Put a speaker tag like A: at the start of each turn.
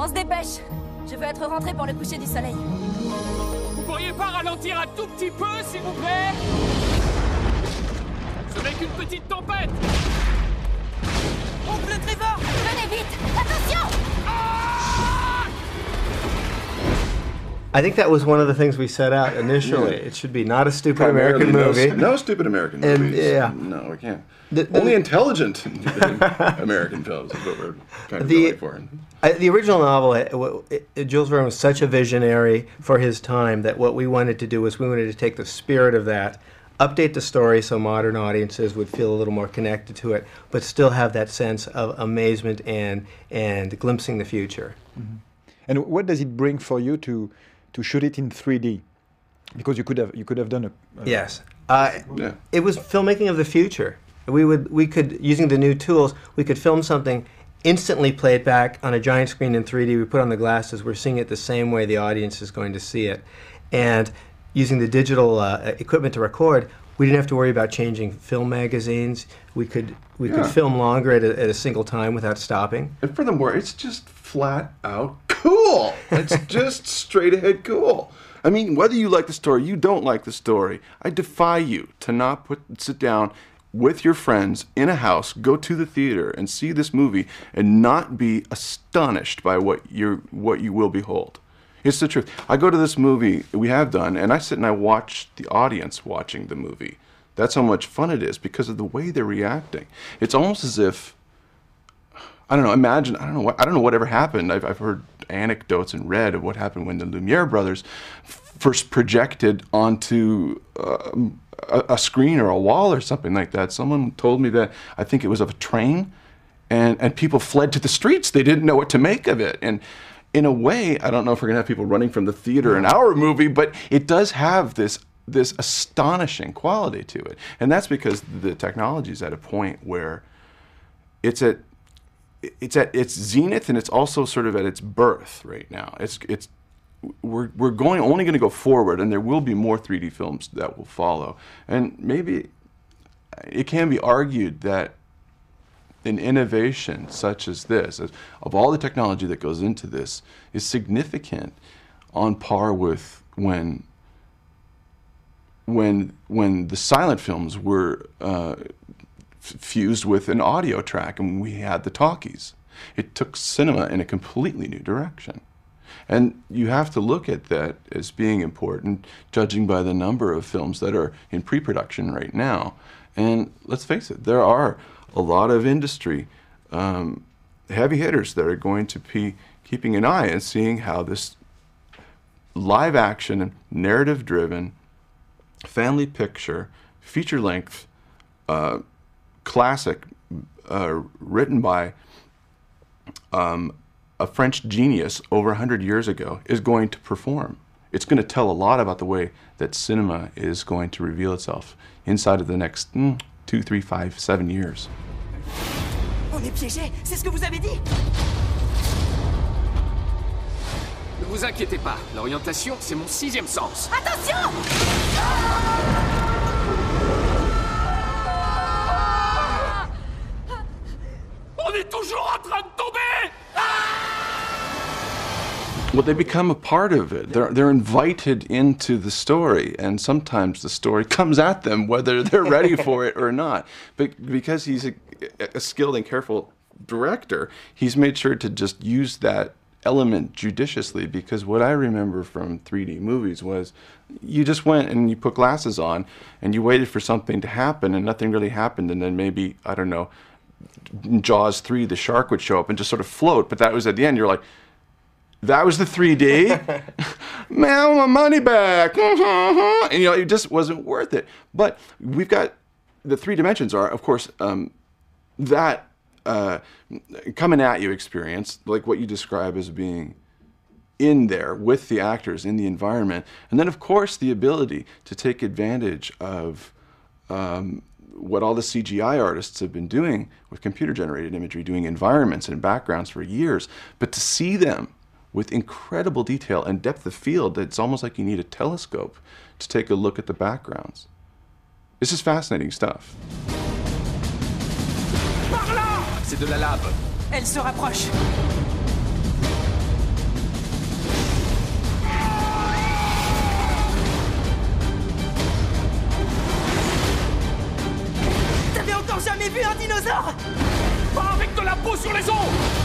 A: On se dépêche. Je veux être rentré pour le coucher du soleil.
B: Vous pourriez pas ralentir un tout petit peu, s'il vous plaît? Ce n'est qu'une petite tempête.
A: Oncle Trevor, venez vite. Attention!
C: I think that was one of the things we set out initially. Yeah. It should be not a stupid American movie.
D: No stupid American movies.
C: Yeah.
D: No, we can't. Only intelligent American films is what we're kind of going for.
C: The original novel, Jules Verne was such a visionary for his time that what we wanted to do was we wanted to take the spirit of that, update the story so modern audiences would feel a little more connected to it, but still have that sense of amazement and glimpsing the future.
E: Mm-hmm. And what does it bring for you to shoot it in 3D? Because you could have done a
C: yes. It was filmmaking of the future. We could, using the new tools, we could film something, instantly play it back on a giant screen in 3D. We put on the glasses, we're seeing it the same way the audience is going to see it. And using the digital equipment to record, we didn't have to worry about changing film magazines. We could film longer at a single time without stopping.
D: And furthermore, it's just flat out cool. It's just straight ahead cool. I mean, whether you like the story, you don't like the story, I defy you to not sit down with your friends in a house, go to the theater and see this movie and not be astonished by what you will behold. It's the truth. I go to this movie, we have done, and I sit and I watch the audience watching the movie. That's how much fun it is because of the way they're reacting. It's almost as if, I don't know, imagine, I don't know whatever happened. I've heard anecdotes and read of what happened when the Lumiere brothers first projected onto a screen or a wall or something like that. Someone told me that, I think it was of a train, and people fled to the streets. They didn't know what to make of it. And in a way, I don't know if we're going to have people running from the theater in our movie, but it does have this astonishing quality to it. And that's because the technology is at a point where it's at its zenith, and it's also sort of at its birth right now. We're only going to go forward, and there will be more 3D films that will follow. And maybe it can be argued that an innovation such as this, of all the technology that goes into this, is significant on par with when the silent films were fused with an audio track and we had the talkies. It took cinema in a completely new direction. And you have to look at that as being important, judging by the number of films that are in pre-production right now. And let's face it, there are a lot of industry heavy hitters that are going to be keeping an eye and seeing how this live action, narrative-driven, family picture, feature-length, classic written by a French genius over 100 years ago is going to perform. It's going to tell a lot about the way that cinema is going to reveal itself inside of the next 2, 3, 5, 7 years.
A: On est piégé, c'est ce que vous avez dit.
B: Ne vous inquiétez pas, l'orientation, c'est mon 6e sens.
A: Attention!
B: On est toujours en train de tomber!
D: Well, they become a part of it. They're invited into the story, and sometimes the story comes at them whether they're ready for it or not. But because he's a skilled and careful director, he's made sure to just use that element judiciously, because what I remember from 3D movies was you just went and you put glasses on and you waited for something to happen and nothing really happened, and then maybe, I don't know, in Jaws 3, the shark would show up and just sort of float, but that was at the end. You're like, that was the 3D. Man, my money back. And you know, it just wasn't worth it. But we've got the 3 dimensions are, of course, that coming at you experience, like what you describe as being in there with the actors in the environment, and then of course the ability to take advantage of what all the CGI artists have been doing with computer-generated imagery, doing environments and backgrounds for years, but to see them with incredible detail and depth of field, it's almost like you need a telescope to take a look at the backgrounds. This is fascinating stuff.
B: Par là! C'est de la lave.
A: Elle se rapproche.
B: Repos sur les ondes!